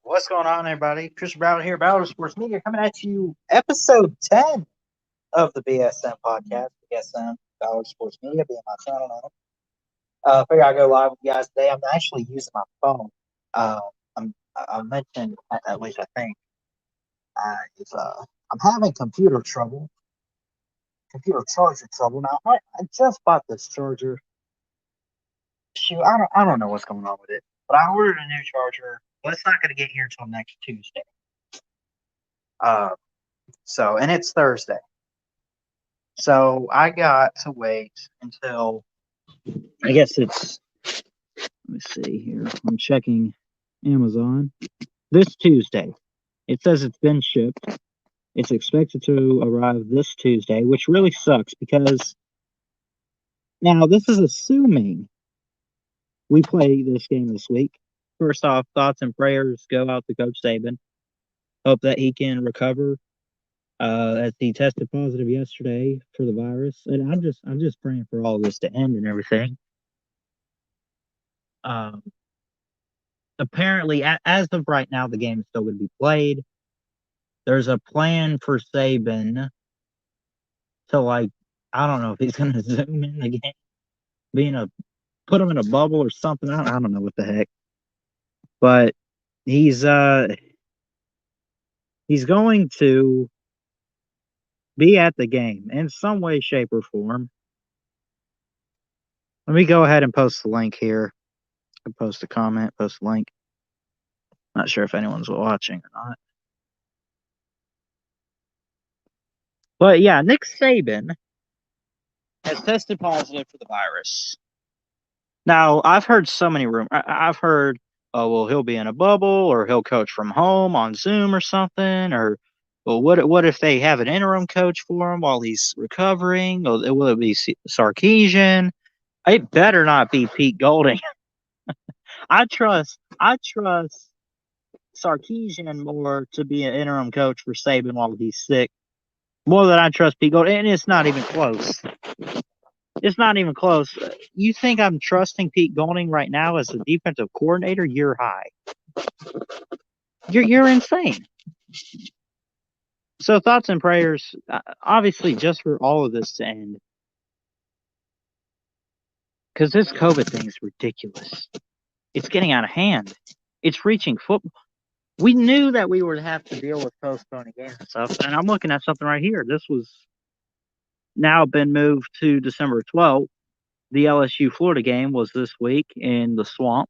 What's going on, everybody? Chris Browder here, Browder Sports Media, coming at you, episode 10 of the BSM Podcast. BSM, Browder Sports Media, being my channel name. Figure I'd go live with you guys today. I'm actually using my phone. Uh, I mentioned, at least I think, I'm having computer charger trouble. Now, I just bought this charger. Shoot, I don't know what's going on with it, but I ordered a new charger. But it's not going to get here until next Tuesday. Uh, and it's Thursday. So I got to wait until I guess it's, let me see here. I'm checking Amazon. This Tuesday. It says it's been shipped. It's expected to arrive this Tuesday, which really sucks because now this is assuming we play this game this week. First off, thoughts and prayers go out to Coach Saban. Hope that he can recover. As he tested positive yesterday for the virus, and I'm just praying for all this to end and everything. Apparently, as of right now, the game is still going to be played. There's a plan for Saban to, I don't know if he's going to zoom in the game, put him in a bubble or something. I don't know what the heck, but he's going to be at the game in some way, shape, or form. Let me go ahead and post the link here. Post a comment, post a link. Not sure if anyone's watching or not. But yeah, Nick Saban has tested positive for the virus. Now, I've heard so many rumors. I've heard, oh, well, he'll be in a bubble, or he'll coach from home on Zoom or something, or, well, what if they have an interim coach for him while he's recovering? Or will it be Sarkisian? It better not be Pete Golding. I trust Sarkisian more to be an interim coach for Saban while he's sick, more than I trust Pete Golding, and it's not even close. It's not even close. You think I'm trusting Pete Golding right now as a defensive coordinator? You're high. You're insane. So thoughts and prayers, obviously, just for all of this to end, because this COVID thing is ridiculous. It's getting out of hand. It's reaching football. We knew that we would have to deal with postponing games and stuff, and I'm looking at something right here. This was now been moved to December 12th. The LSU Florida game was this week in the Swamp.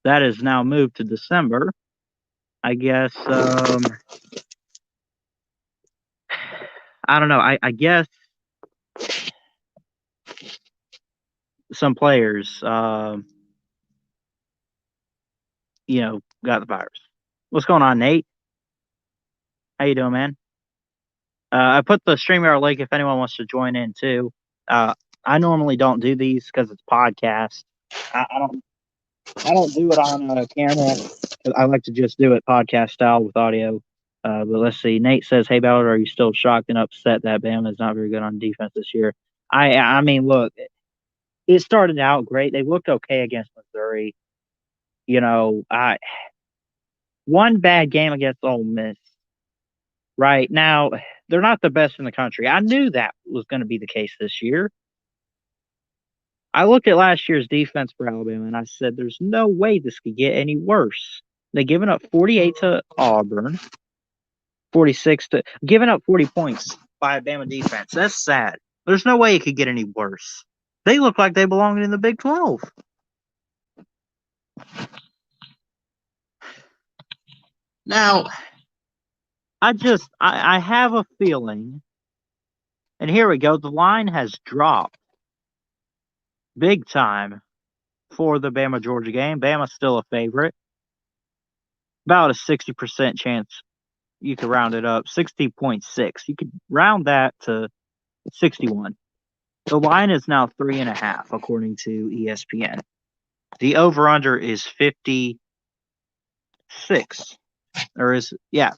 That is now moved to December. I guess, I don't know. I guess some players, got the virus. What's going on, Nate? How you doing, man? I put the StreamYard link if anyone wants to join in too. I normally don't do these because it's podcast. I don't do it on camera. I like to just do it podcast style with audio. But let's see. Nate says, "Hey Ballard, are you still shocked and upset that Bama is not very good on defense this year?" I mean, look, it started out great. They looked okay against Missouri. One bad game against Ole Miss. Right now, they're not the best in the country. I knew that was going to be the case this year. I looked at last year's defense for Alabama, and I said, there's no way this could get any worse. They given up 48 to Auburn, 46 to giving up 40 points by Alabama defense. That's sad. There's no way it could get any worse. They look like they belong in the Big 12. Now, I have a feeling, and here we go, the line has dropped big time for the Bama-Georgia game. Bama's still a favorite. About a 60% chance. You could round it up, 60.6. You could round that to 61. The line is now 3.5, according to ESPN. The over-under is 56.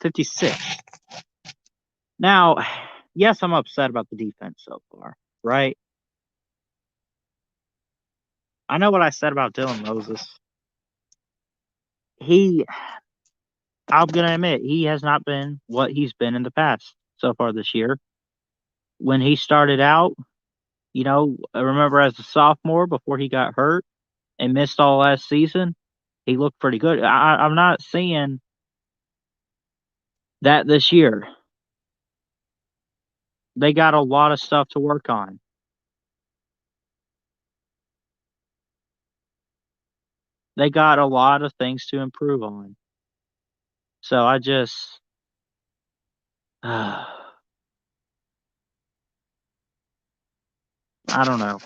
56. Now, yes, I'm upset about the defense so far, right? I know what I said about Dylan Moses. I'm going to admit, he has not been what he's been in the past so far this year. When he started out, I remember as a sophomore before he got hurt and missed all last season, he looked pretty good. I'm not seeing that this year. They got a lot of stuff to work on. They got a lot of things to improve on. So I just, I don't know.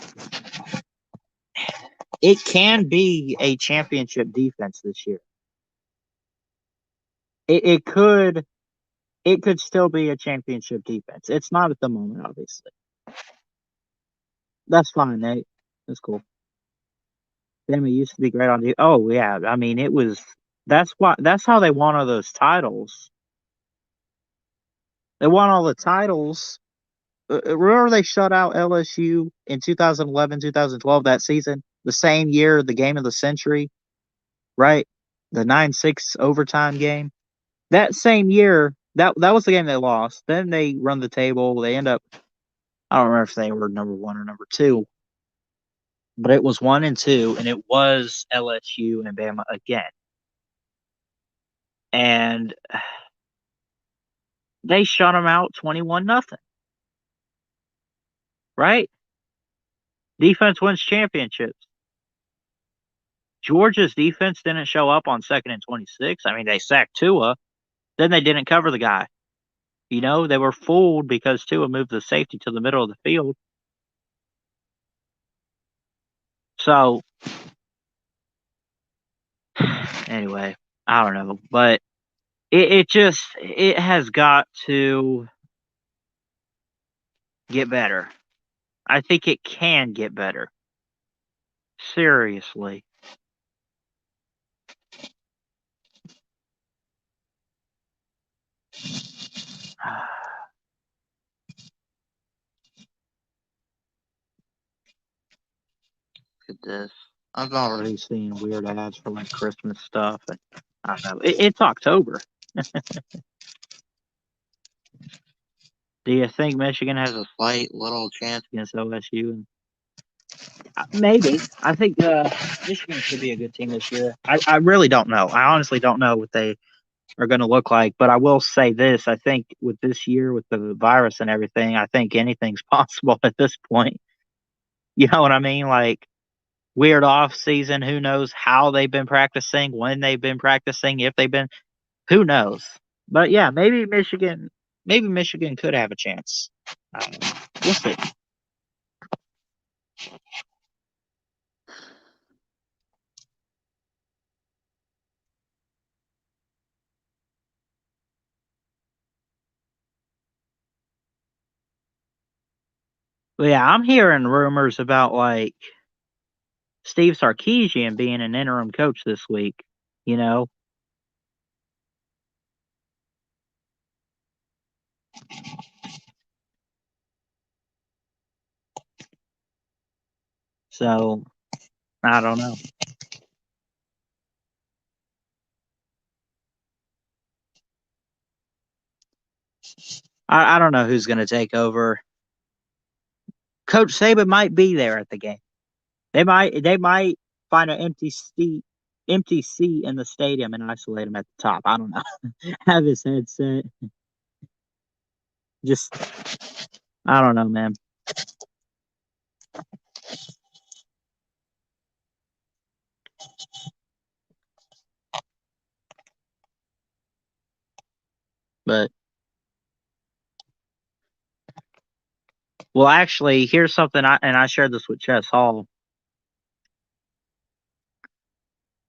It can be a championship defense this year. It could still be a championship defense. It's not at the moment, obviously. That's fine, Nate. That's cool. Damn, it used to be great on the. Oh yeah, I mean it was. That's why. That's how they won all those titles. They won all the titles. Remember they shut out LSU in 2011, 2012 that season, the same year, the game of the century, right? The 9-6 overtime game. That same year, that was the game they lost. Then they run the table. They end up. I don't remember if they were number 1 or number 2, but it was 1 and 2, and it was LSU and Bama again. And they shut them out 21-0. Right? Defense wins championships. Georgia's defense didn't show up on 2nd and 26. I mean, they sacked Tua. Then they didn't cover the guy. They were fooled because Tua moved the safety to the middle of the field. So, anyway, I don't know. But it has got to get better. I think it can get better. Seriously. Look at this. I've already seen weird ads for like Christmas stuff, and I don't know. It's October. Do you think Michigan has a slight little chance against OSU? Maybe. I think Michigan should be a good team this year. I really don't know. I honestly don't know what they are going to look like. But I will say this. I think with this year, with the virus and everything, I think anything's possible at this point. You know what I mean? Like, weird off season. Who knows how they've been practicing, when they've been practicing, if they've been. Who knows? But yeah, maybe Michigan could have a chance. We'll see. But yeah, I'm hearing rumors about like Steve Sarkisian being an interim coach this week. You know, so I don't know. I don't know who's going to take over. Coach Saban might be there at the game. They might find an empty seat in the stadium and isolate him at the top. I don't know. Have his headset. Just I don't know, man. But well, actually, here's something I shared this with Chess Hall.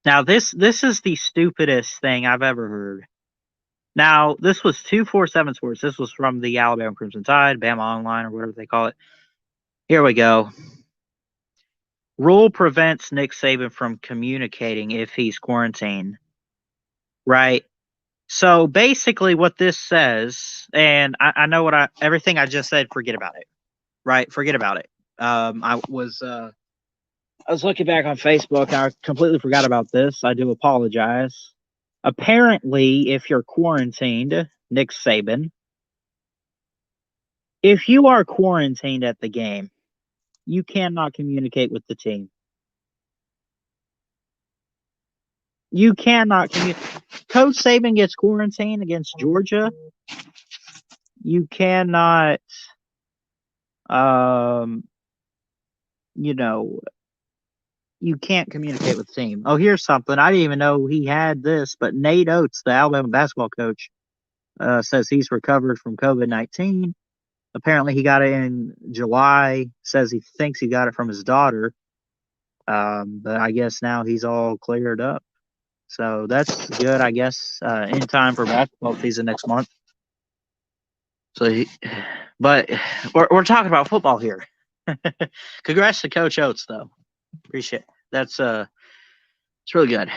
Now this is the stupidest thing I've ever heard. Now this was 247 Sports. This was from the Alabama Crimson Tide, Bama Online, or whatever they call it. Here we go. Rule prevents Nick Saban from communicating if he's quarantined. Right. So basically, what this says, and I know everything I just said. Forget about it. Right. Forget about it. I was looking back on Facebook. I completely forgot about this. I do apologize. Apparently, if you're quarantined, Nick Saban, if you are quarantined at the game, you cannot communicate with the team. You cannot communicate. Coach Saban gets quarantined against Georgia. You cannot, um, you know, you can't communicate with the team. Oh, here's something. I didn't even know he had this, but Nate Oates, the Alabama basketball coach, says he's recovered from COVID-19. Apparently, he got it in July. Says he thinks he got it from his daughter. But I guess now he's all cleared up. So that's good, I guess, in time for basketball season next month. So, but we're talking about football here. Congrats to Coach Oates, though. Appreciate it. That's it's really good.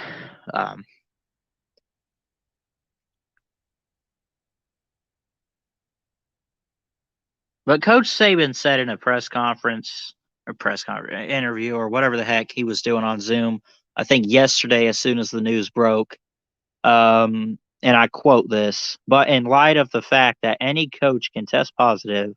But Coach Saban said in a press conference interview or whatever the heck he was doing on Zoom, I think yesterday as soon as the news broke, and I quote this, but in light of the fact that any coach can test positive,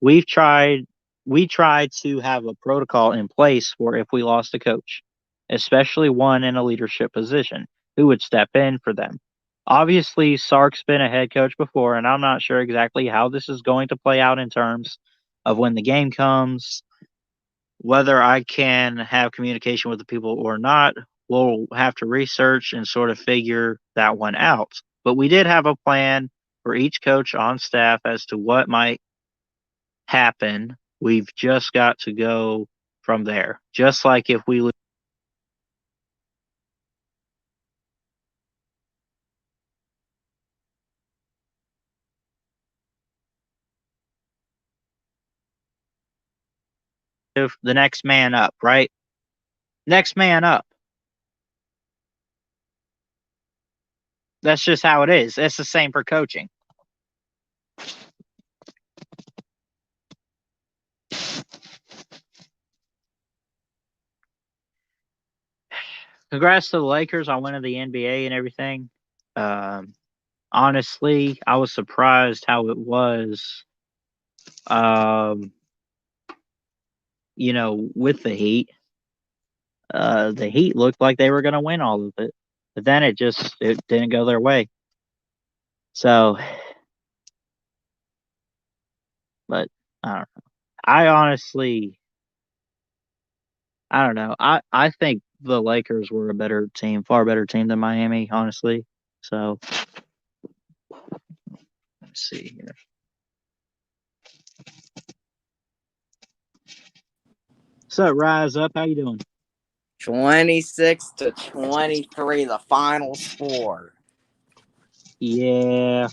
we tried to have a protocol in place for if we lost a coach, especially one in a leadership position, who would step in for them. Obviously, Sark's been a head coach before, and I'm not sure exactly how this is going to play out in terms of when the game comes, whether I can have communication with the people or not. We'll have to research and sort of figure that one out. But we did have a plan for each coach on staff as to what might happen. We've just got to go from there. Just like if we lose the next man up, right? Next man up. That's just how it is. It's the same for coaching. Congrats to the Lakers on winning the NBA and everything. Honestly, I was surprised how it was. With the Heat, the Heat looked like they were going to win all of it, but then it didn't go their way. So, but I don't know. I honestly, I don't know. I think the Lakers were a better team, far better team than Miami, honestly. So, let's see here. What's up, Rise Up? How you doing? 26-23, the final score. Yeah.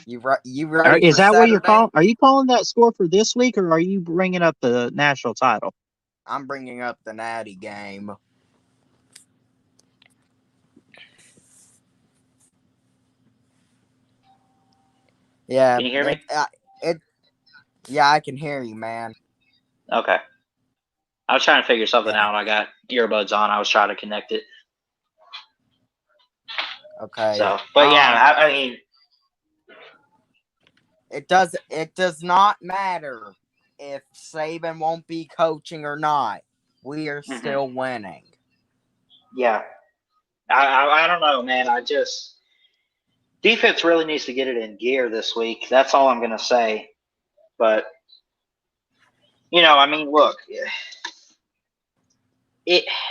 You ready Is for that Saturday? what you're calling? Are you calling that score for this week, or are you bringing up the national title? I'm bringing up the Natty game. Yeah. Can you hear me? Yeah, I can hear you, man. Okay. I was trying to figure something out. I got earbuds on. I was trying to connect it. Okay. So, but yeah, I mean, it does not matter if Saban won't be coaching or not. We are still winning. Yeah. I don't know, man. Defense really needs to get it in gear this week. That's all I'm going to say. But, I mean, look,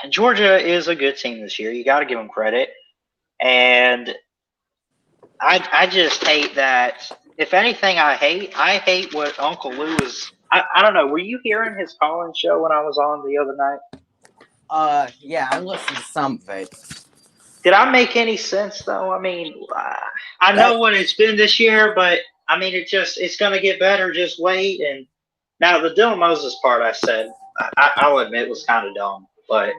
Georgia is a good team this year. You got to give them credit. And I just hate that. If anything, I hate what Uncle Lou is. I don't know. Were you hearing his call-in show when I was on the other night? Yeah, I listened to some of it. Did I make any sense, though? I mean, I know what it's been this year, but, I mean, it's going to get better. Just wait. And now the Dylan Moses part I said, I'll admit was kind of dumb. But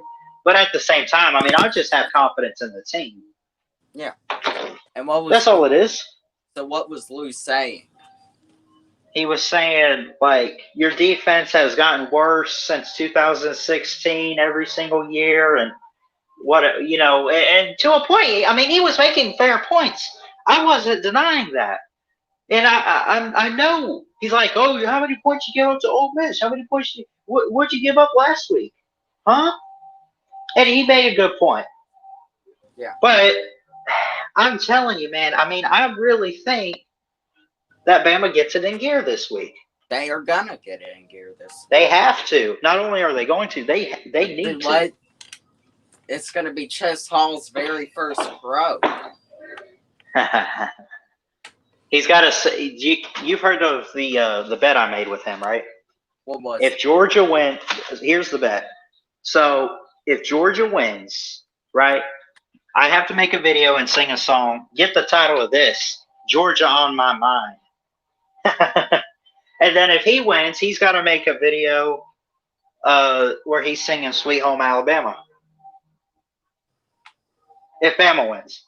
at the same time, I mean, I just have confidence in the team. Yeah. And that's all it is. So what was Lou saying? He was saying, like, your defense has gotten worse since 2016 every single year, and and to a point, I mean, he was making fair points. I wasn't denying that. And I know he's like, oh, how many points you give up to Ole Miss? How many points? What'd you give up last week? Huh? And he made a good point. Yeah. But I'm telling you, man, I mean, I really think that Bama gets it in gear this week. They are gonna get it in gear this week. They have to. Not only are they going to, they need to. It's gonna be Chess Hall's very first pro. He's got to. You've heard of the bet I made with him, right? What was if it? Georgia wins, here's the bet. So if Georgia wins, right, I have to make a video and sing a song. Get the title of this, Georgia on My Mind. And then if he wins, he's got to make a video where he's singing Sweet Home Alabama. If Bama wins.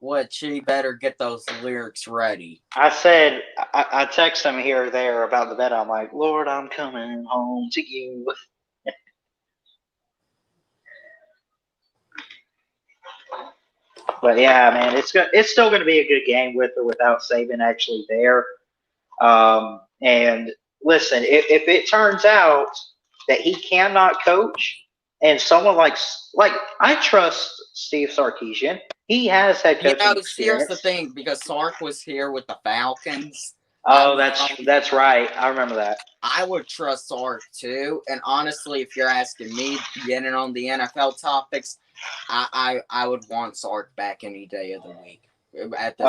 What, you better get those lyrics ready. I said, I text him here or there about the bet. I'm like, Lord, I'm coming home to you. But yeah, man, it's still going to be a good game with or without Saban actually there. And listen, if it turns out that he cannot coach, and someone like I trust Steve Sarkisian. He has had coaching experience. Here's the thing, because Sark was here with the Falcons. Oh, that's right. I remember that. I would trust Sark too. And honestly, if you're asking me, getting on the NFL topics, I would want Sark back any day of the week. At this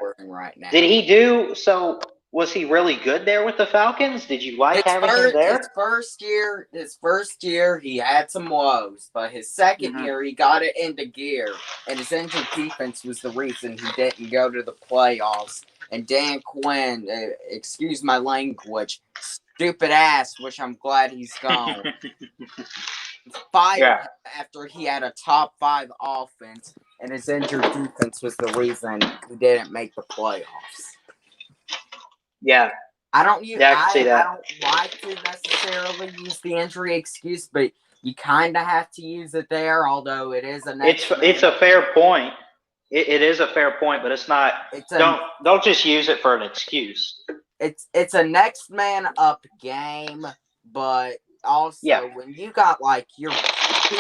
working right now. Did he do so? Was he really good there with the Falcons? Did you like having him there? His first year, he had some woes, but his second year, he got it into gear, and his injured defense was the reason he didn't go to the playoffs. And Dan Quinn, excuse my language, stupid ass, which I'm glad he's gone. Fired after he had a top 5 offense, and his injured defense was the reason he didn't make the playoffs. Yeah. I don't see that. I don't like to necessarily use the injury excuse, but you kind of have to use it there, although it is it's a fair point. It is a fair point, but it's not. Don't just use it for an excuse. It's a next man up game, but also when you got like your 2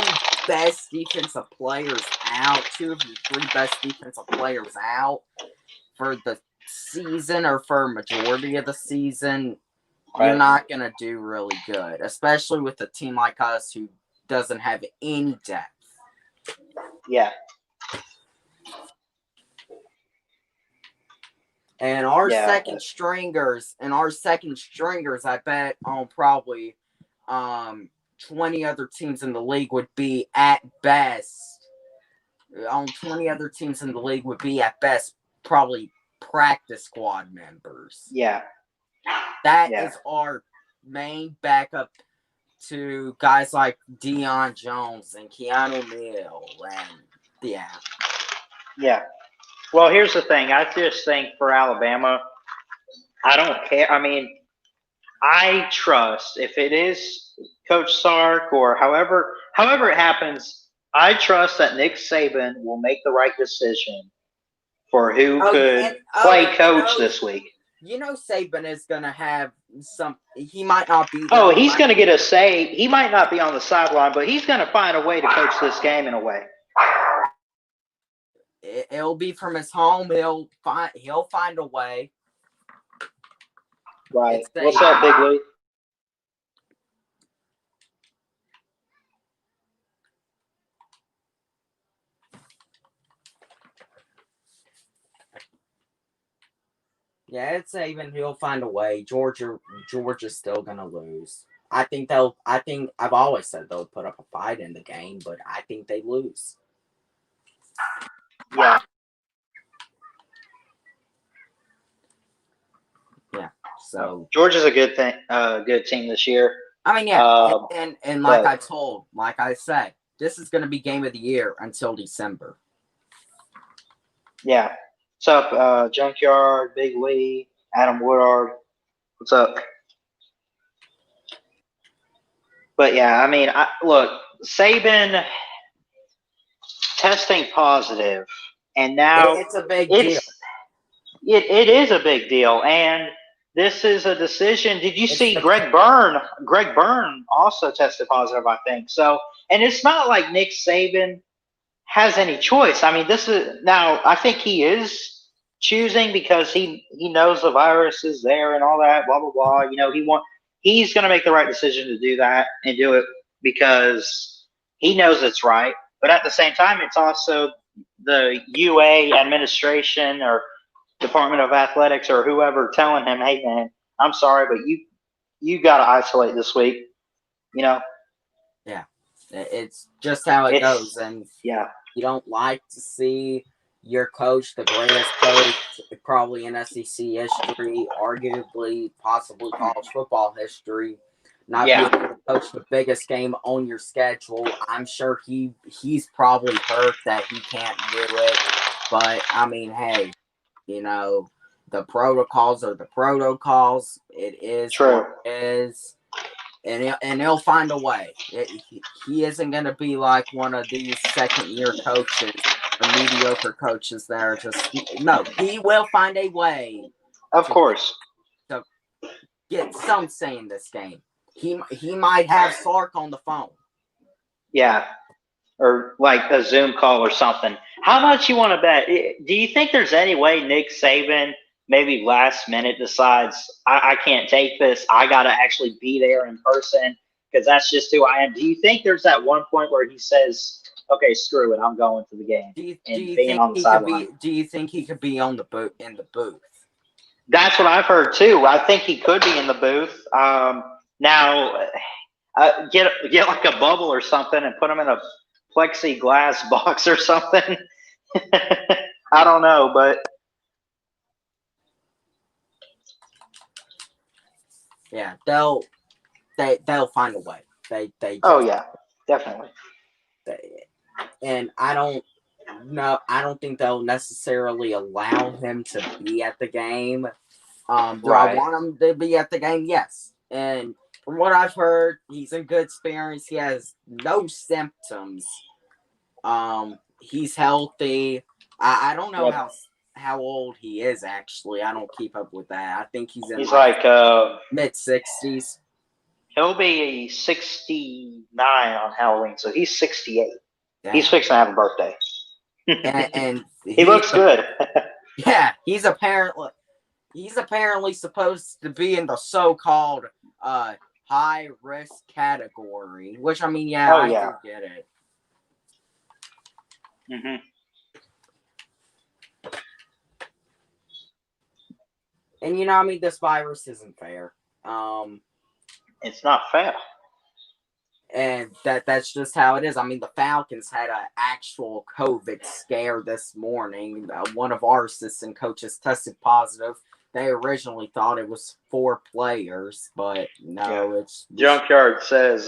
best defensive players out, 2 of your 3 best defensive players out for the season or for a majority of the season, you're not going to do really good, especially with a team like us who doesn't have any depth. Yeah. And our second stringers, I bet on probably 20 other teams in the league would be at best. On 20 other teams in the league would be at best probably practice squad members. Yeah. That is our main backup to guys like Deion Jones and Keanu Neal and Yeah. Well, here's the thing. I just think for Alabama, I don't care. I mean, I trust if it is Coach Sark or however it happens, I trust that Nick Saban will make the right decision for who could play coach this week. You know Saban is going to have he might not be. He's going to get a say. He might not be on the sideline, but he's going to find a way to coach this game in a way. It'll be from his home. He'll find a way. Right. What's up, Big Lee? Yeah, it's Saban. He'll find a way. Georgia's still gonna lose. I think I've always said they'll put up a fight in the game, but I think they lose. Yeah. Yeah. So Georgia's a good team this year. I mean, yeah, and like I said, this is gonna be game of the year until December. Yeah. What's up, Junkyard, Big Lee, Adam Woodard? What's up? But yeah, I mean, look, Saban. testing positive, and now It's a big deal. It is a big deal, and this is a decision. Did you see Greg Byrne? Greg Byrne also tested positive, I think. So, and it's not like Nick Saban has any choice. I mean, this is now. I think he is choosing because he knows the virus is there and all that. Blah blah blah. He's going to make the right decision to do that and do it because he knows it's right. But at the same time, it's also the UA administration or Department of Athletics or whoever telling him, "Hey man, I'm sorry, but you got to isolate this week." Yeah, it's just how it goes, and yeah, you don't like to see your coach, the greatest coach probably in SEC history, arguably, possibly college football history, not be able to coach the biggest game on your schedule. I'm sure he's probably hurt that he can't do it, but I mean, hey. The protocols are the protocols. It is what it is, and he'll find a way. He isn't going to be like one of these second-year coaches or mediocre coaches that are he will find a way. Of course. To get some say in this game. He might have Sark on the phone. Yeah. Or like a Zoom call or something. How much you want to bet? Do you think there's any way Nick Saban maybe last minute decides, I can't take this. I got to actually be there in person because that's just who I am. Do you think there's that one point where he says, okay, screw it, I'm going to the game? Do you think he could be on the booth in the booth? That's what I've heard too. I think he could be in the booth. Now, get like a bubble or something and put him in a plexiglass box or something. I don't know, but yeah, they'll find a way. They oh yeah, definitely. And I don't think they'll necessarily allow him to be at the game. Do I want him to be at the game? Yes. And from what I've heard, he's in good spirits. He has no symptoms. He's healthy. I don't know how old he is actually. I don't keep up with that. I think he's like mid-60s. He'll be 69 on Halloween, so he's 68. Yeah. He's fixing to have a birthday. and he looks good. Yeah, he's apparently supposed to be in the so-called high risk category, which I mean, I do get it. Mm-hmm. And I mean, this virus isn't fair. It's not fair. And that's just how it is. I mean, the Falcons had an actual COVID scare this morning. One of our assistant coaches tested positive. They originally thought it was 4 players, but no, it's Junkyard says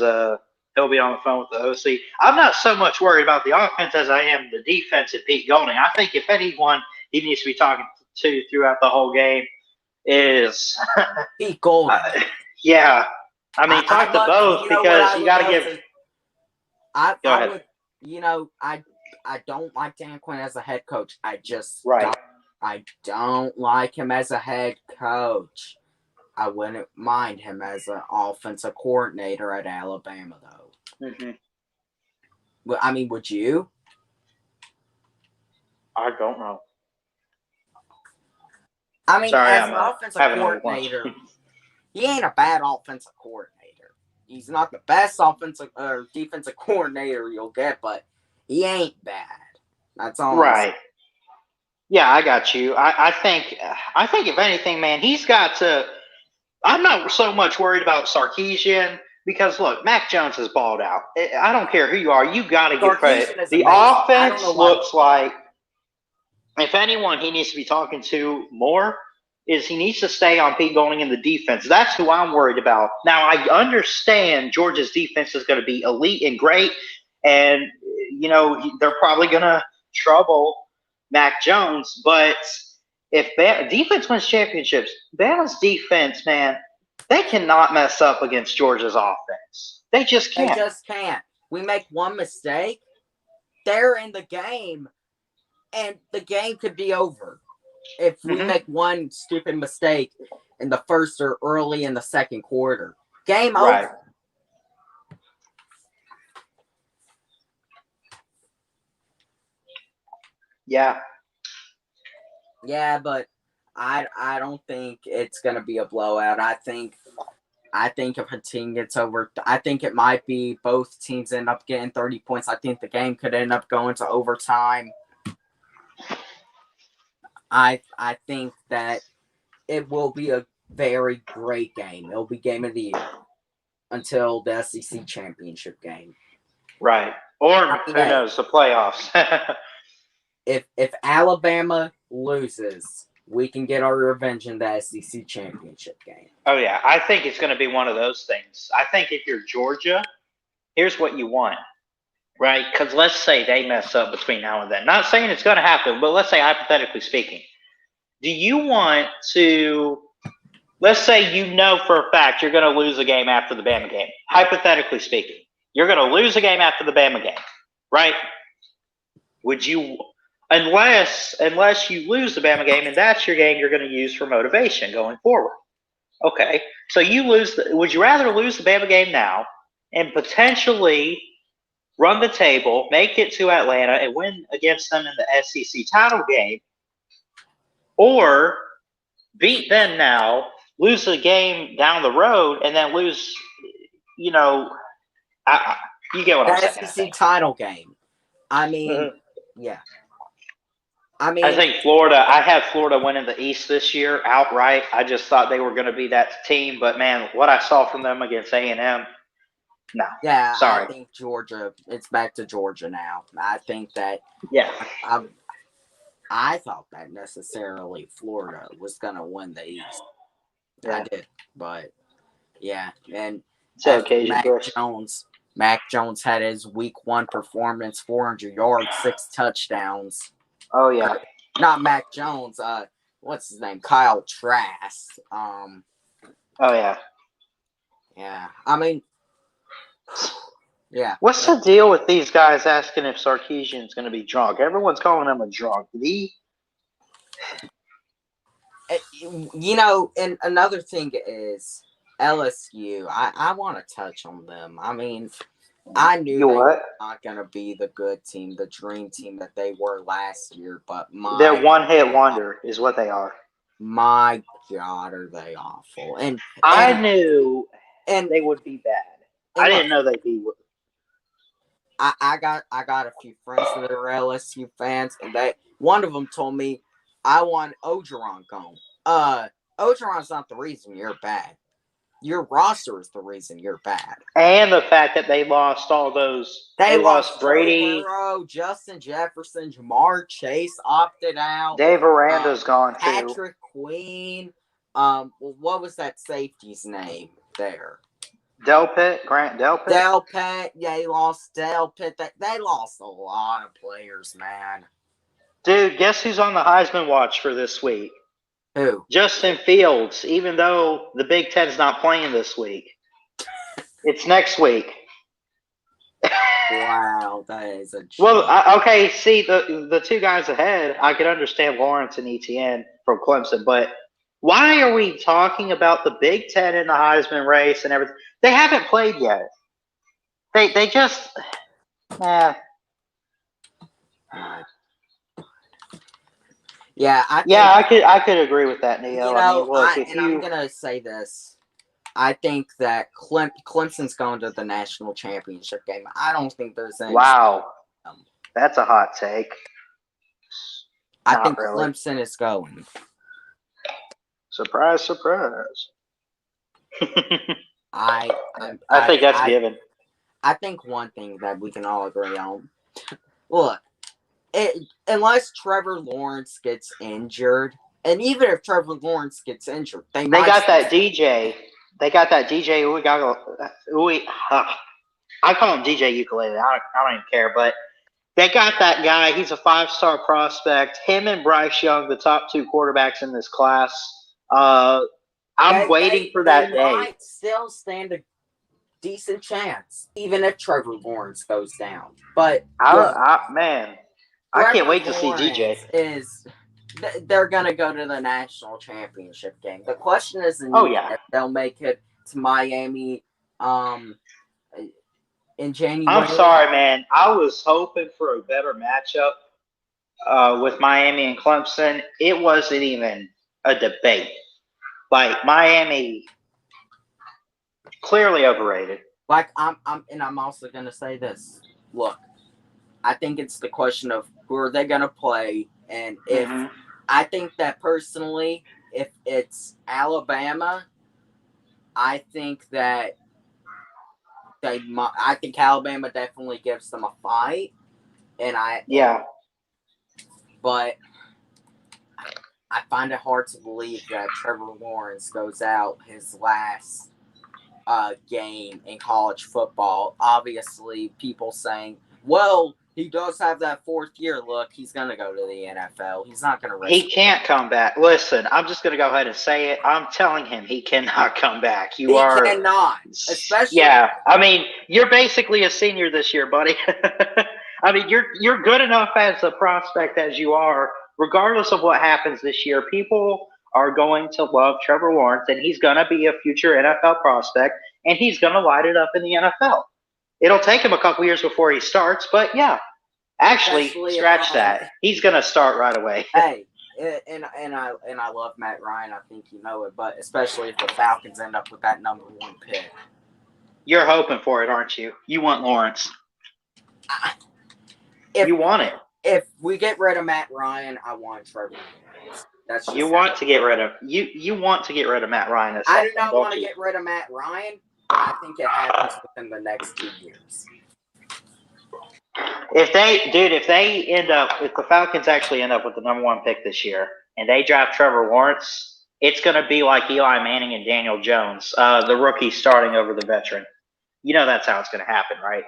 he'll be on the phone with the OC. I'm not so much worried about the offense as I am the defense at Pete Golding. I think if anyone he needs to be talking to throughout the whole game is Pete Golding. Yeah. I mean, talk to both because you got to give. Go ahead. I don't like Dan Quinn as a head coach. I don't like him as a head coach. I wouldn't mind him as an offensive coordinator at Alabama, though. Mm-hmm. But I mean, would you? I don't know. I mean, as an offensive coordinator, he ain't a bad offensive coordinator. He's not the best offensive or defensive coordinator you'll get, but he ain't bad. That's all. Right. Yeah, I got you. I think if anything, man, he's got to. I'm not so much worried about Sarkisian because look, Mac Jones has balled out. I don't care who you are, you got to give credit. The offense looks like, if anyone he needs to be talking to more, is he needs to stay on Pete Golding in the defense. That's who I'm worried about. Now, I understand Georgia's defense is going to be elite and great, and, they're probably going to trouble Mac Jones. But if defense wins championships, Bama's defense, man, they cannot mess up against Georgia's offense. They just can't. We make one mistake, they're in the game, and the game could be over if we make one stupid mistake in the first or early in the second quarter. Game over. Yeah. Yeah, but I don't think it's gonna be a blowout. I think if a team gets over, I think it might be both teams end up getting 30 points. I think the game could end up going to overtime. I think that it will be a very great game. It'll be game of the year until the SEC championship game. Right. Or who knows, the playoffs. If Alabama loses, we can get our revenge in the SEC championship game. Oh, yeah. I think it's going to be one of those things. I think if you're Georgia, here's what you want, right? Because let's say they mess up between now and then. Not saying it's going to happen, but let's say hypothetically speaking. Do you want to – let's say you know for a fact you're going to lose a game after the Bama game. Hypothetically speaking. You're going to lose a game after the Bama game, right? Would you – unless you lose the Bama game and that's your game you're going to use for motivation going forward. Okay, so you lose. Would you rather lose the Bama game now and potentially run the table, make it to Atlanta, and win against them in the SEC title game, or beat them now, lose the game down the road, and then lose? You know, you get what I'm saying. The SEC title game. I mean, yeah. I think Florida. I have Florida winning the East this year outright. I just thought they were going to be that team, but man, what I saw from them against A&M, no. Yeah, sorry. I think Georgia. It's back to Georgia now. I think that. Yeah. I thought that necessarily Florida was going to win the East. Yeah. I did, but yeah, and Mac Jones had his Week 1 performance, 400 yards, 6 touchdowns. Oh, yeah. Not Mac Jones. What's his name? Kyle Trask. Oh, yeah. Yeah. I mean, yeah. What's the deal with these guys asking if Sarkisian's going to be drunk? Everyone's calling him a drunk. You know, and another thing is LSU. I want to touch on them. I mean, I knew they were not going to be the good team, the dream team that they were last year, but they're one-hit wonder is what they are. My God, are they awful. And I knew they would be bad. I didn't know they'd be. I got a few friends that are LSU fans, and one of them told me, I want Orgeron gone. Orgeron's not the reason you're bad. Your roster is the reason you're bad. And the fact that they lost all those. They lost Brady. Burrow, Justin Jefferson, Jamar Chase opted out. Dave Aranda's gone too. Patrick Queen. What was that safety's name there? Grant Delpit. Delpit. Yeah, they lost Delpit. They lost a lot of players, man. Dude, guess who's on the Heisman watch for this week? Who? Justin Fields, even though the Big Ten's not playing this week. It's next week. Wow, that is a joke. Well, okay, see, the two guys ahead, I could understand Lawrence and Etienne from Clemson, but why are we talking about the Big Ten in the Heisman race and everything? They haven't played yet. They just Yeah, I could agree with that, Neil. You know, I'm gonna say this. I think that Clemson's going to the national championship game. I don't think there's any. Wow, that's a hot take. I think Clemson is going. Surprise, surprise. I think that's given. I think one thing that we can all agree on. Look. Unless Trevor Lawrence gets injured, and even if Trevor Lawrence gets injured, they got that DJ. They got that DJ. I call him DJ Ukulele. I don't even care, but they got that guy. He's a 5-star prospect. Him and Bryce Young, the top 2 quarterbacks in this class. I'm waiting for that day. Might still stand decent chance, even if Trevor Lawrence goes down. But I can't wait to see DJ. They're gonna go to the national championship game. The question isn't if they'll make it to Miami in January. I'm sorry, man. I was hoping for a better matchup with Miami and Clemson. It wasn't even a debate. Like, Miami, clearly overrated. Like, I'm also gonna say this. Look, I think it's the question of who are they gonna play, and if I think that personally, if it's Alabama, I think that I think Alabama definitely gives them a fight, but I find it hard to believe that Trevor Lawrence goes out his last game in college football. Obviously, people saying, well, he does have that fourth year. Look, he's going to go to the NFL. He's not going to risk He can't come back. Listen, I'm just going to go ahead and say it. I'm telling him he cannot come back. He cannot. Especially. Yeah. I mean, you're basically a senior this year, buddy. I mean, you're good enough as a prospect as you are. Regardless of what happens this year, people are going to love Trevor Lawrence, and he's going to be a future NFL prospect, and he's going to light it up in the NFL. It'll take him a couple years before he starts, but yeah, actually, scratch that. He's going to start right away. Hey, and I love Matt Ryan. I think you know it, but especially if the Falcons end up with that number 1 pick. You're hoping for it, aren't you? You want Lawrence. You want it. If we get rid of Matt Ryan, I want Trevor Lawrence. That's just you want to get rid of Matt Ryan. I do not want to get rid of Matt Ryan. I think it happens within the next 2 years. If the Falcons actually end up with the number 1 pick this year and they draft Trevor Lawrence, it's going to be like Eli Manning and Daniel Jones, the rookie starting over the veteran. You know that's how it's going to happen, right?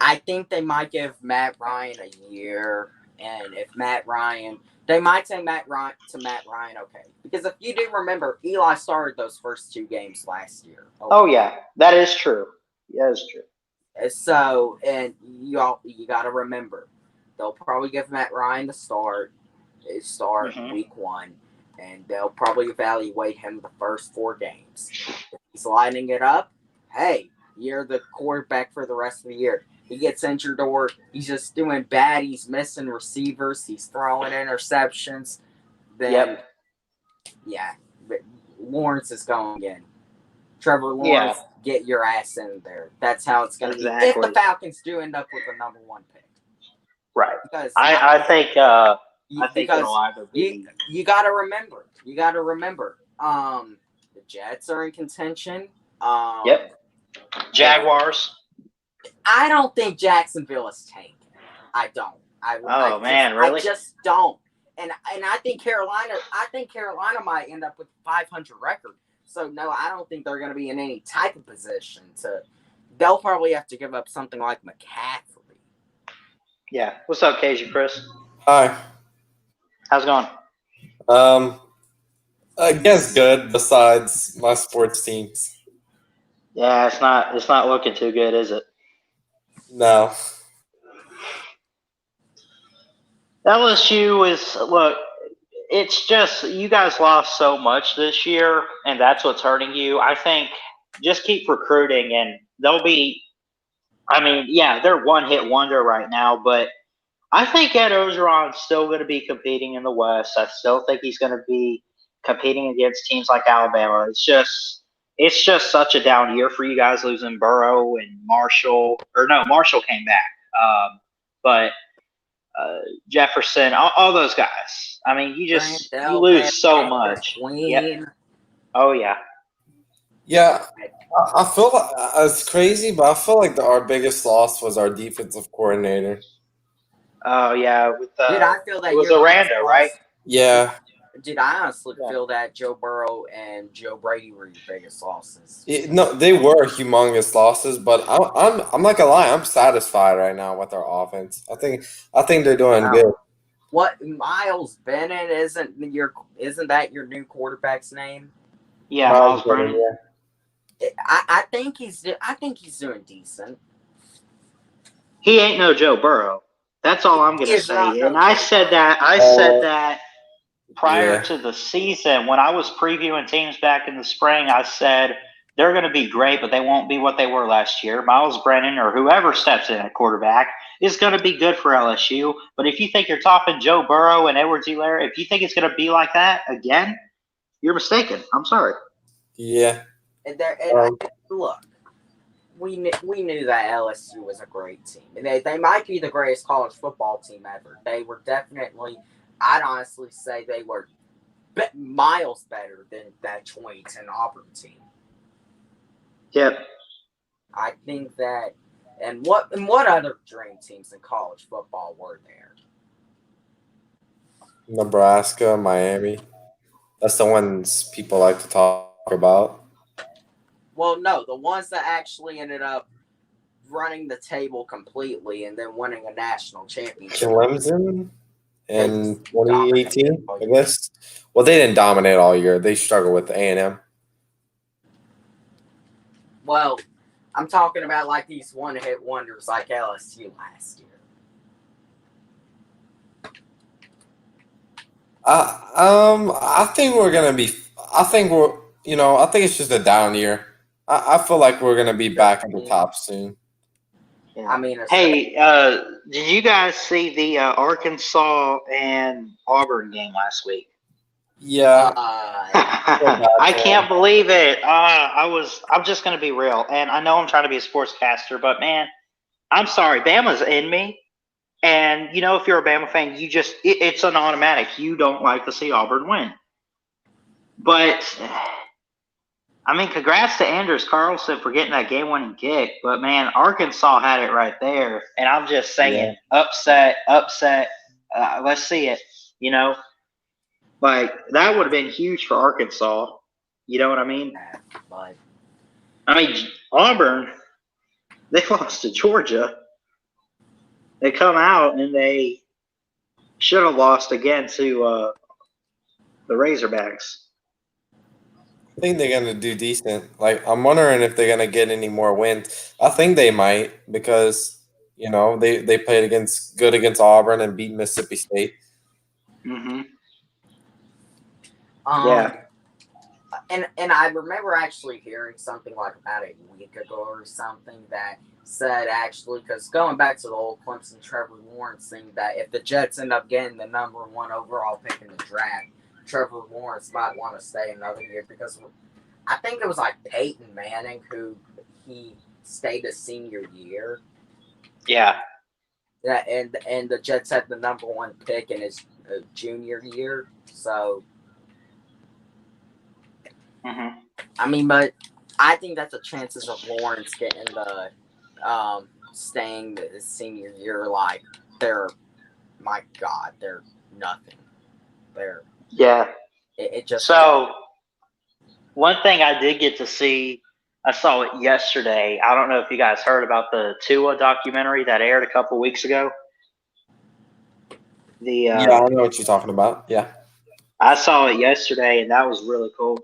I think they might give Matt Ryan a year, and if Matt Ryan, they might say Matt Ryan, okay. Because if you do remember, Eli started those first 2 games last year. Okay. Oh, yeah. That is true. That is true. So, and you got to remember, they'll probably give Matt Ryan the start week 1, and they'll probably evaluate him the first 4 games. If he's lining it up, hey, you're the quarterback for the rest of the year. He gets injured or he's just doing bad. He's missing receivers. He's throwing interceptions. Then, Lawrence is going in. Trevor Lawrence, get your ass in there. That's how it's going to be. If the Falcons do end up with the number 1 pick. Right. Because I think it'll either be. You got to remember. The Jets are in contention. Jaguars. I don't think Jacksonville is tanking. I don't. Really? I just don't. And I think Carolina might end up with a 500 record. So no, I don't think they're going to be in any type of position they'll probably have to give up something like McCaffrey. Yeah. What's up, Casey Chris? Hi. How's it going? I guess good besides my sports teams. Yeah, it's not looking too good, is it? No. LSU it's just you guys lost so much this year, and that's what's hurting you. I think just keep recruiting, and they'll be they're one-hit wonder right now, but I think Ed Orgeron's still going to be competing in the West. I still think he's going to be competing against teams like Alabama. It's just such a down year for you guys losing Burrow and Marshall. Marshall came back. But Jefferson, all those guys. I mean, you lose so much. Yep. Oh, yeah. Yeah, I feel like it's crazy, but I feel like our biggest loss was our defensive coordinator. Oh, yeah. Dude, I feel that it was Aranda, right? Yeah. Dude, I honestly feel that Joe Burrow and Joe Brady were your biggest losses. No, they were humongous losses, but I'm not gonna lie, I'm satisfied right now with our offense. I think they're doing good. What Miles Bennett isn't that your new quarterback's name? Yeah, Miles Bennett. I think he's doing decent. He ain't no Joe Burrow. That's all I'm going to say. And I said that prior to the season when I was previewing teams back in the spring. I said they're going to be great, but they won't be what they were last year. Miles Brennan or whoever steps in at quarterback is going to be good for LSU. But if you think you're topping Joe Burrow and Edwards-Helaire, if you think it's going to be like that again, you're mistaken. I'm sorry. Yeah. Look, we knew that LSU was a great team. They might be the greatest college football team ever. They were definitely, I'd honestly say they were miles better than that 2010 Auburn team. Yep. I think that, and what other dream teams in college football were there? Nebraska, Miami. That's the ones people like to talk about. Well, no, the ones that actually ended up running the table completely and then winning a national championship. Clemson in 2018, I guess. Well, they didn't dominate all year. They struggled with A&M. Well, I'm talking about like these one-hit wonders like LSU last year. I think we're gonna be. I think it's just a down year. I feel like we're gonna be back at the top soon. Yeah. I mean, hey, did you guys see the Arkansas and Auburn game last week? Yeah. I can't believe it. I'm just gonna be real, and I know I'm trying to be a sportscaster, but man, I'm sorry, Bama's in me. And, if you're a Bama fan, it's an automatic. You don't like to see Auburn win. But, I mean, congrats to Anders Carlson for getting that game-winning kick. But, man, Arkansas had it right there. And I'm just saying, upset. Let's see it, Like, that would have been huge for Arkansas. You know what I mean? But Auburn, they lost to Georgia. They come out and they should have lost again to the Razorbacks. I think they're gonna do decent. Like, I'm wondering if they're gonna get any more wins. I think they might because they played good against Auburn and beat Mississippi State. Mm-hmm. Yeah. And I remember actually hearing something like about a week ago or something that said actually, because going back to the old Clemson Trevor Lawrence thing, that if the Jets end up getting the number 1 overall pick in the draft, Trevor Lawrence might want to stay another year because I think it was like Peyton Manning who he stayed a senior year. Yeah. Yeah, and the Jets had the number 1 pick in his junior year, so. Mm-hmm. I mean, but I think that the chances of Lawrence getting the staying the senior year, like they're nothing. It just. So one thing I did get to see, I saw it yesterday. I don't know if you guys heard about the Tua documentary that aired a couple weeks ago. Yeah, I know what you're talking about. Yeah, I saw it yesterday, and that was really cool.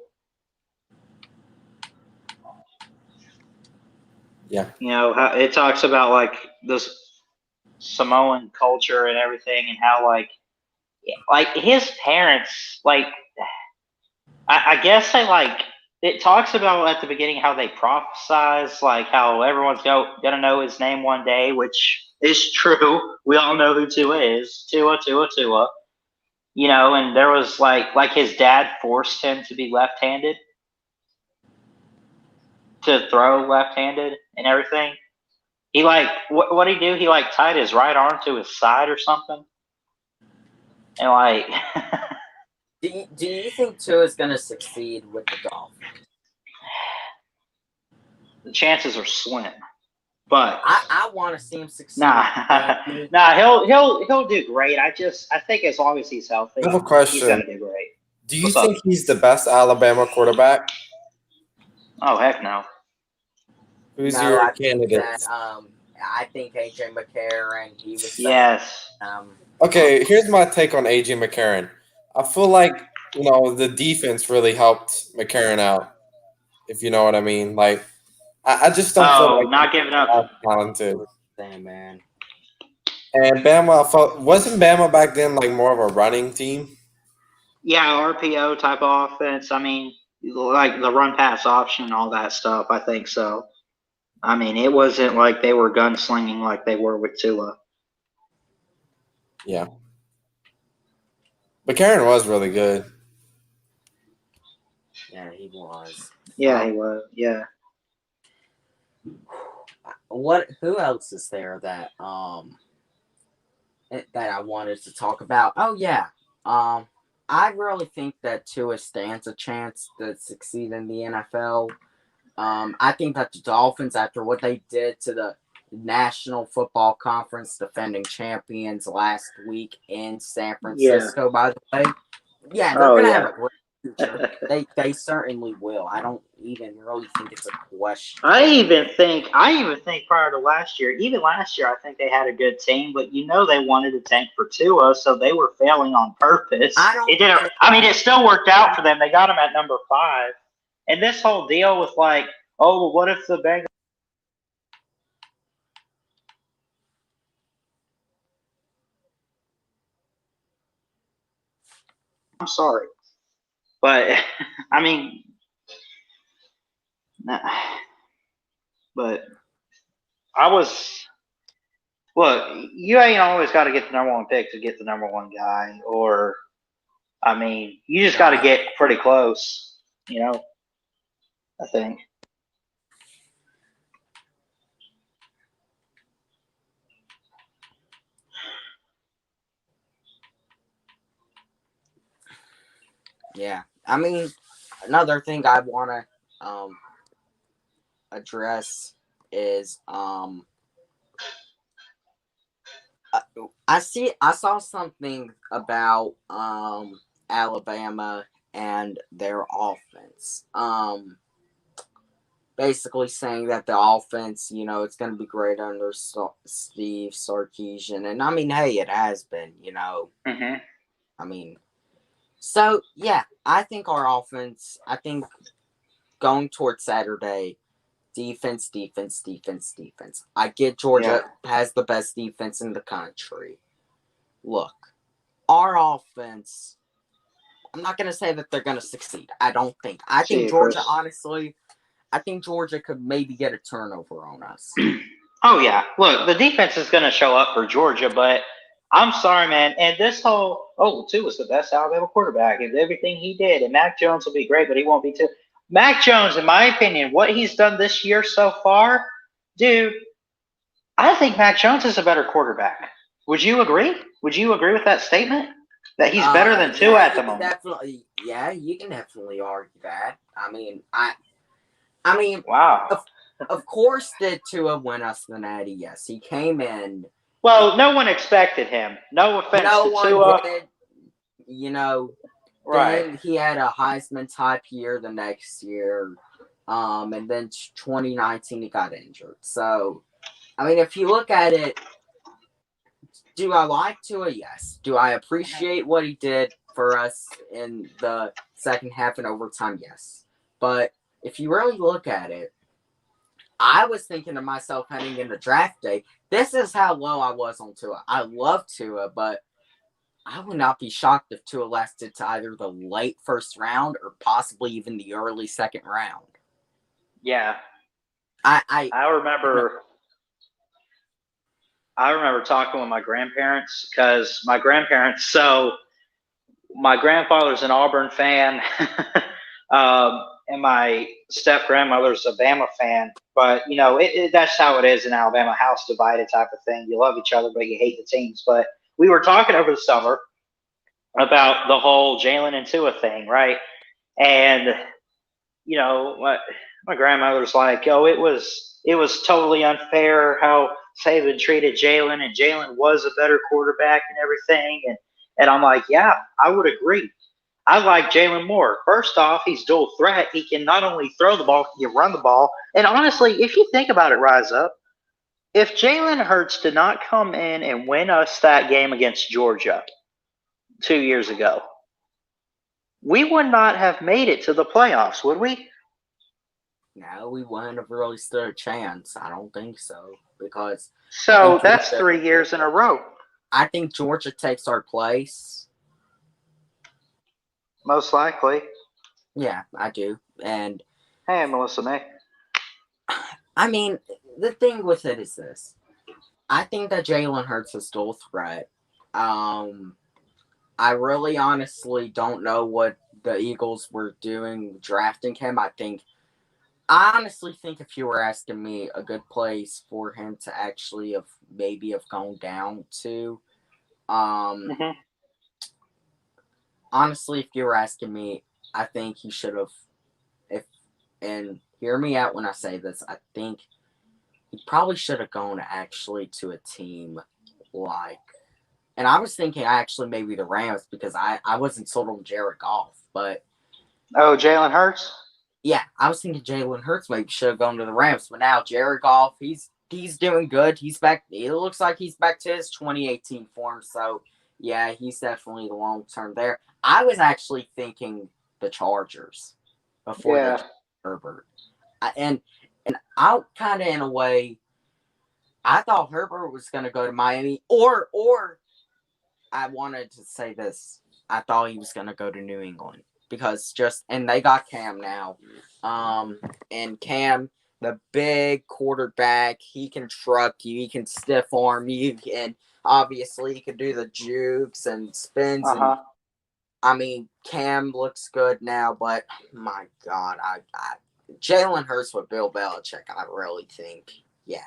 Yeah. How it talks about like this Samoan culture and everything, and how like his parents, like I guess they it talks about at the beginning how they prophesize, like how everyone's gonna know his name one day, which is true. We all know who Tua is. Tua. And there was like his dad forced him to be left-handed. To throw left-handed and everything. He what did he do? He tied his right arm to his side or something. And do you think Tua is going to succeed with the Dolphins? The chances are slim, but I want to see him succeed. Nah, he'll do great. I think as long as he's healthy, I have a question. He's going to do great. Do you think he's the best Alabama quarterback? Oh, heck no. Who's your candidate? I think AJ McCarron. He was. Yes. Okay, here's my take on AJ McCarron. I feel like the defense really helped McCarron out. if you know what I mean. Like, I just don't feel like not giving up. talented. Damn, man. And Bama wasn't Bama back then like more of a running team? Yeah, RPO type of offense. I mean, like the run pass option and all that stuff. I think so. I mean, it wasn't like they were gunslinging like they were with Tua. Yeah. But Karen was really good. Yeah, he was. Yeah, he was. Yeah. Who else is there that I wanted to talk about? Oh yeah. I really think that Tua stands a chance to succeed in the NFL. I think that the Dolphins, after what they did to the National Football Conference defending champions last week in San Francisco, by the way, they're gonna have a great future. They certainly will. I don't even really think it's a question. I even think prior to last year, I think they had a good team, but they wanted to tank for Tua, so they were failing on purpose. It still worked out for them. They got him at number 5. And this whole deal with like, oh, well, what if the Bengals? I'm sorry, but I mean, but I was. Look, you ain't always got to get the number 1 pick to get the number 1 guy, or I mean, you just got to get pretty close. I think. Yeah, I mean, another thing I want to address is I saw something about Alabama and their offense. Basically saying that the offense, it's going to be great under Steve Sarkisian, and I mean, hey, it has been, Mm-hmm. I mean. So, yeah, I think our offense, going towards Saturday, defense. I get Georgia has the best defense in the country. Look, our offense, I'm not going to say that they're going to succeed. I don't think. I think Georgia, honestly, could maybe get a turnover on us. Oh, yeah. Look, the defense is going to show up for Georgia, but I'm sorry, man. And this whole, Tua was the best Alabama quarterback and everything he did. And Mac Jones will be great, but he won't be too. Mac Jones, in my opinion, what he's done this year so far, dude, I think Mac Jones is a better quarterback. Would you agree? Would you agree with that statement? That he's better than Tua at the moment? Definitely, yeah, you can definitely argue that. I mean, wow. Of course, did Tua win us the Natty? Yes, he came in. Well, no one expected him. No offense to Tua. Did. Right. Then he had a Heisman type year the next year, and then 2019 he got injured. So, I mean, if you look at it, do I like Tua? Yes. Do I appreciate what he did for us in the second half and overtime? Yes. But if you really look at it, I was thinking to myself heading into draft day, this is how low I was on Tua. I love Tua, but I would not be shocked if Tua lasted to either the late first round or possibly even the early second round. Yeah. I remember talking with my grandparents because my grandfather's an Auburn fan. And my step-grandmother's a Bama fan. But, that's how it is in Alabama, house divided type of thing. You love each other, but you hate the teams. But we were talking over the summer about the whole Jalen and Tua thing, right? And, my grandmother's like, it was totally unfair how Saban treated Jalen, and Jalen was a better quarterback and everything. And I'm like, yeah, I would agree. I like Jalen more. First off, he's dual threat. He can not only throw the ball, he can run the ball. And honestly, if you think about it, Rise Up, if Jalen Hurts did not come in and win us that game against Georgia 2 years ago, we would not have made it to the playoffs, would we? no, we wouldn't have really stood a chance. I don't think so. Because So that's 3 years in a row. I think Georgia takes our place. Most likely. Yeah, I do. And Hey, Melissa May. I mean, the thing with it is this. I think that Jalen Hurts is still a threat. I really honestly don't know what the Eagles were doing drafting him. I honestly think if you were asking me a good place for him to actually have gone down to, honestly, if you were asking me, I think he should have, and hear me out when I say this, I think he probably should have gone actually to a team like, and I was thinking actually maybe the Rams because I wasn't sold on Jared Goff, but. Oh, Jalen Hurts? Yeah, I was thinking Jalen Hurts maybe should have gone to the Rams, but now Jared Goff, he's doing good. He's back. It looks like he's back to his 2018 form. So yeah, he's definitely the long term there. I was actually thinking the Chargers before the Herbert, and I kind of in a way, I thought Herbert was going to go to Miami, or I wanted to say this. I thought he was going to go to New England. Because and they got Cam now. And Cam, the big quarterback, he can truck you, he can stiff arm you, and obviously he can do the jukes and spins. And, I mean, Cam looks good now, but my God, Jalen Hurts with Bill Belichick, I really think, yeah.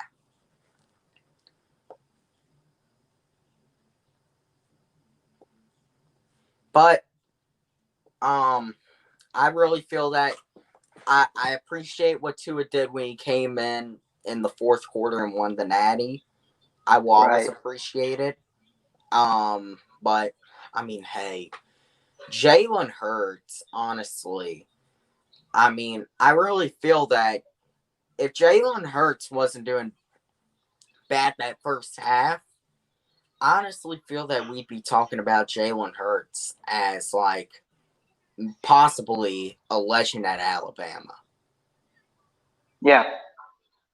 But I really feel that I appreciate what Tua did when he came in the fourth quarter and won the Natty. I will always appreciate it. But I mean, hey, Jalen Hurts, honestly, I mean, I really feel that if Jalen Hurts wasn't doing bad that first half, I honestly feel that we'd be talking about Jalen Hurts as like possibly a legend at Alabama. Yeah.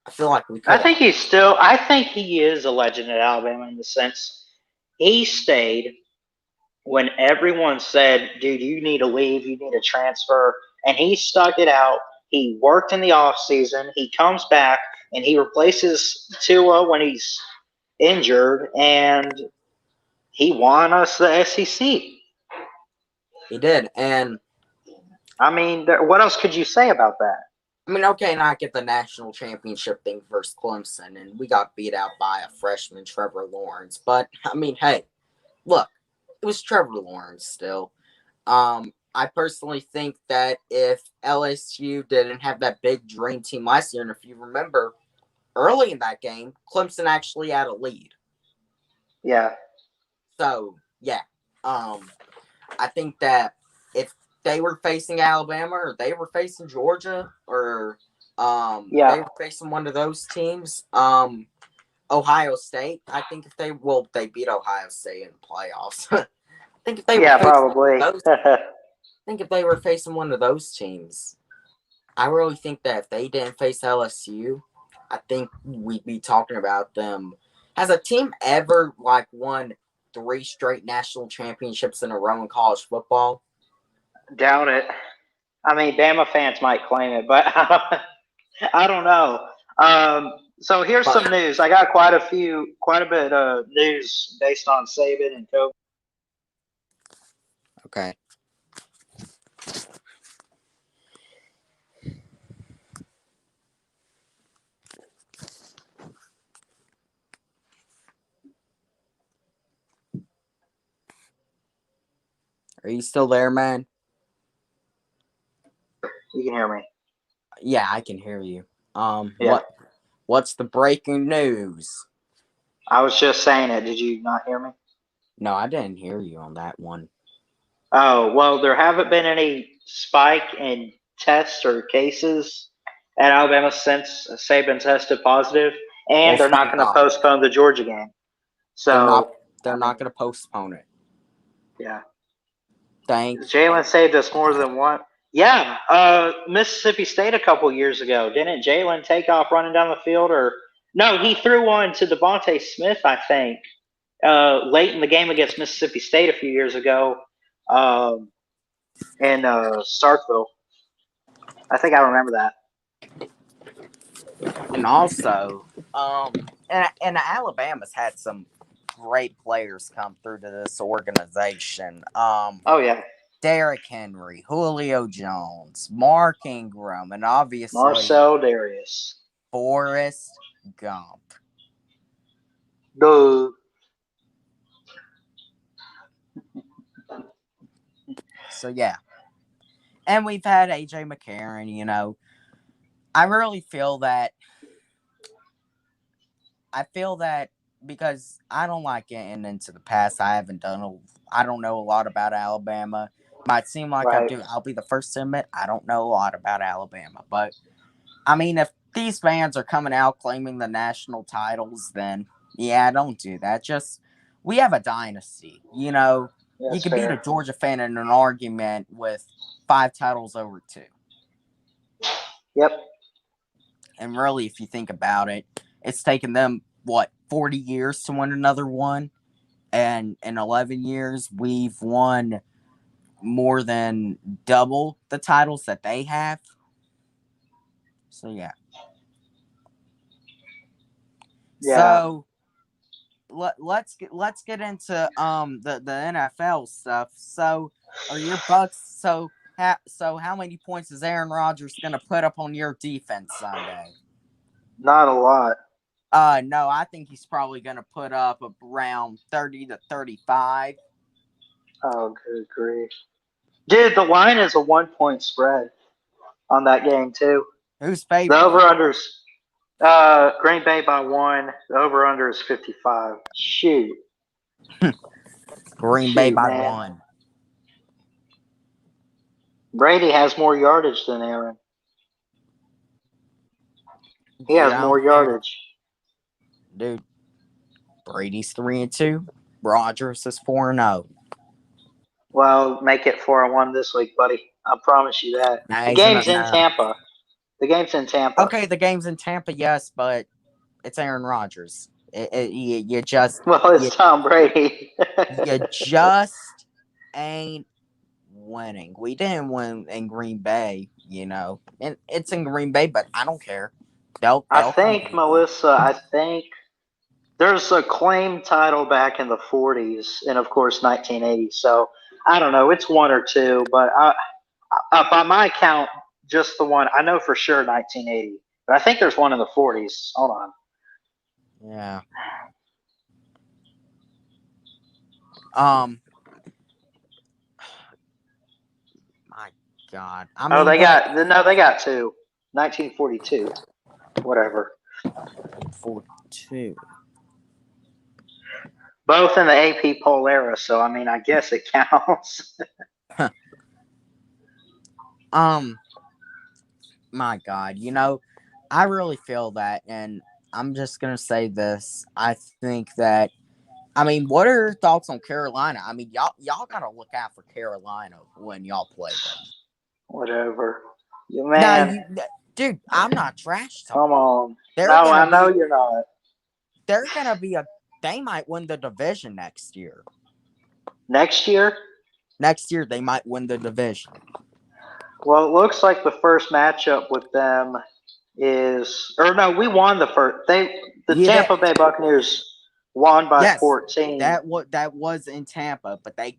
I feel like we could. I think he is a legend at Alabama in the sense he stayed when everyone said, dude, you need to leave, you need to transfer. And he stuck it out. He worked in the offseason. He comes back and he replaces Tua when he's injured. And he won us the SEC. He did. And I mean, what else could you say about that? I mean, okay, not get the national championship thing versus Clemson, and we got beat out by a freshman, Trevor Lawrence. But, I mean, hey, look, it was Trevor Lawrence still. I personally think that if LSU didn't have that big dream team last year, and if you remember, early in that game, Clemson actually had a lead. Yeah. So, yeah. I think that if they were facing Alabama or they were facing Georgia or they were facing one of those teams, Ohio State, I think if they beat Ohio State in the playoffs. I think if they think if they were facing one of those teams, I really think that if they didn't face LSU, I think we'd be talking about them. Has a team ever won 3 straight national championships in a row in college football? Doubt it. I mean, Bama fans might claim it, but I don't know. So here's some news. I got quite a bit of news based on Saban and COVID. Okay. Are you still there, man? You can hear me. Yeah, I can hear you. What's the breaking news? I was just saying it. Did you not hear me? No, I didn't hear you on that one. Oh, well, there haven't been any spike in tests or cases at Alabama since Saban tested positive, and they're not going to postpone the Georgia game. So they're not going to postpone it. Yeah. Thanks. Jalen saved us more than one. Yeah, Mississippi State a couple years ago. Didn't Jalen take off running down the field? Or no, he threw one to Devontae Smith, I think, late in the game against Mississippi State a few years ago um, in Starkville. I think I remember that. And also, and Alabama's had some great players come through to this organization. Oh yeah, Derrick Henry, Julio Jones, Mark Ingram, and obviously Marcel Darius. Forrest Gump. Duh. So yeah. And we've had AJ McCarron, you know. I really feel that because I don't like getting into the past. I don't know a lot about Alabama. Might seem like I Right. do. I'll be the first to admit I don't know a lot about Alabama. But I mean, if these fans are coming out claiming the national titles, then yeah, don't do that. Just we have a dynasty. You know, That's you could fair. beat a Georgia fan in an argument with 5 titles over 2. Yep. And really, if you think about it, it's taken them, 40 years to win another one? And in 11 years, we've won more than double the titles that they have. So, yeah. Yeah. So, let's get into the NFL stuff. So, are your Bucks, so how many points is Aaron Rodgers going to put up on your defense Sunday? Not a lot. No, I think he's probably going to put up around 30 to 35. Oh, good grief. Dude, the line is a 1-point spread on that game, too. Who's The favored? over-under's Green Bay by 1. The over-under is 55. Shoot. Green Bay Shoot, by man. 1. Brady has more yardage than Aaron. He has Yeah, more yardage. dude. Brady's 3-2. Rodgers is 4-0. Well, make it 4-1 this week, buddy. I promise you that. Nah, The he's game's not- in nah. Tampa. The game's in Tampa. Okay, the game's in Tampa, yes, but it's Aaron Rodgers. You just Well, it's Tom Brady. you just ain't winning. We didn't win in Green Bay, you know, and it's in Green Bay, but I don't care. They'll I come think, beat Melissa, there's a claim title back in the 40s and, of course, 1980. So, I don't know. It's 1 or 2, but by my count, just the one. I know for sure 1980, but I think there's one in the 40s. Hold on. me. Yeah. My God. I mean, They got 2. 1942. Whatever. 42. Both in the AP poll era, so I mean, I guess it counts. My God, you know, I really feel that, and I'm just gonna say this. I think that, I mean, what are your thoughts on Carolina? I mean, y'all gotta look out for Carolina when y'all play them. Whatever. Man, dude, I'm not trash talking. Come on. They're I know you're not. They're gonna be they might win the division next year. Next year? Next year, they might win the division. Well, it looks like the first matchup with them is, or no, we won the first. Tampa Bay Buccaneers won by 14. That was in Tampa, but they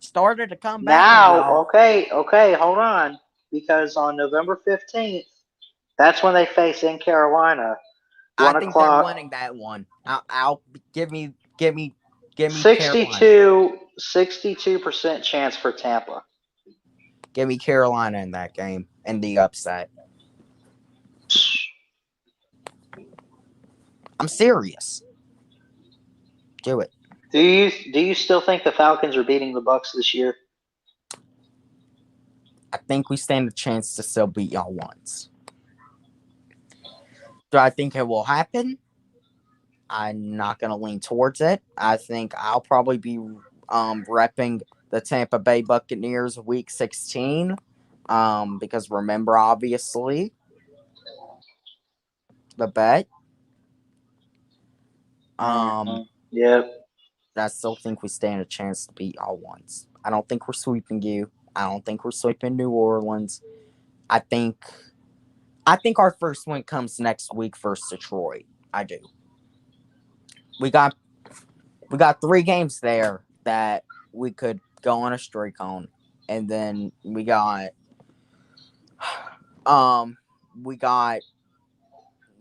started to come back. Now, okay, hold on, because on November 15th, that's when they face in Carolina. I think they're winning that one. I'll give me 62% chance for Tampa. Give me Carolina in that game and the upset. I'm serious. Do it. Do you still think the Falcons are beating the Bucs this year? I think we stand a chance to still beat y'all once. Do I think it will happen? I'm not going to lean towards it. I think I'll probably be repping the Tampa Bay Buccaneers week 16. Because remember, obviously, the bet. Yep. I still think we stand a chance to beat y'all once. I don't think we're sweeping you. I don't think we're sweeping New Orleans. I think our first win comes next week versus Detroit. I do. We got 3 games there that we could go on a streak on, and then we got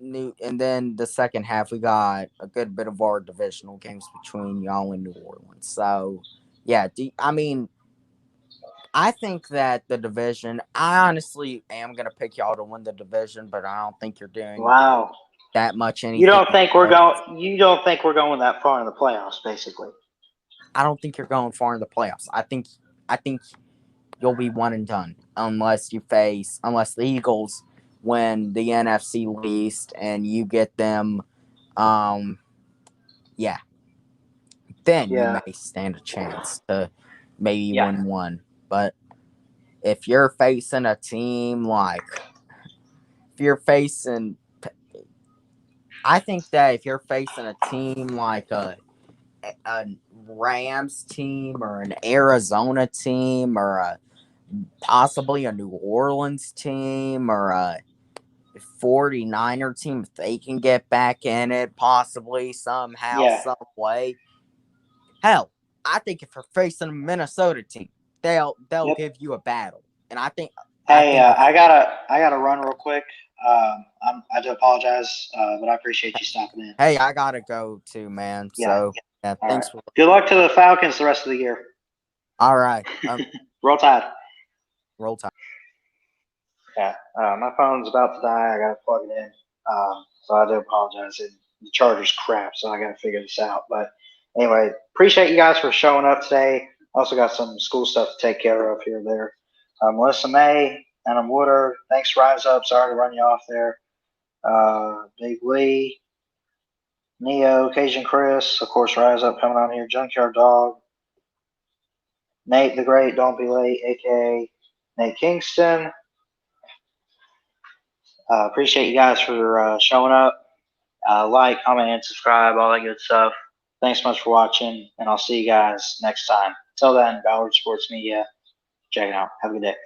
new, and then the second half we got a good bit of our divisional games between y'all and New Orleans. So yeah, I mean, I think that the division. I honestly am gonna pick y'all to win the division, but I don't think you're doing Wow. that much anything. You don't think we're going? You don't think we're going that far in the playoffs, basically? I don't think you're going far in the playoffs. I think you'll be one and done unless the Eagles win the NFC least and you get them. Yeah. Then you may stand a chance to maybe win one. But if you're facing a team I think that if you're facing a team like a Rams team or an Arizona team or possibly a New Orleans team or a 49er team, if they can get back in it possibly somehow, some way. Hell, I think if you're facing a Minnesota team, they'll give you a battle. And I think I gotta run real quick. I do apologize, but I appreciate you stopping in. Hey, I gotta go too, man. So thanks for good luck to the Falcons the rest of the year. All right. Roll Tide. Roll Tide. Yeah, my phone's about to die. I gotta plug it in. So I do apologize. The charger's crap, so I gotta figure this out. But anyway, appreciate you guys for showing up today. Also got some school stuff to take care of here and there. Melissa May, Adam Woodard, thanks, Rise Up. Sorry to run you off there. Big Lee, Neo, Cajun Chris, of course, Rise Up coming on here. Junkyard Dog, Nate the Great, Don't Be Late, aka Nate Kingston. Appreciate you guys for showing up. Like, comment, and subscribe, all that good stuff. Thanks so much for watching, and I'll see you guys next time. Till then, Ballard Sports Media, check it out. Have a good day.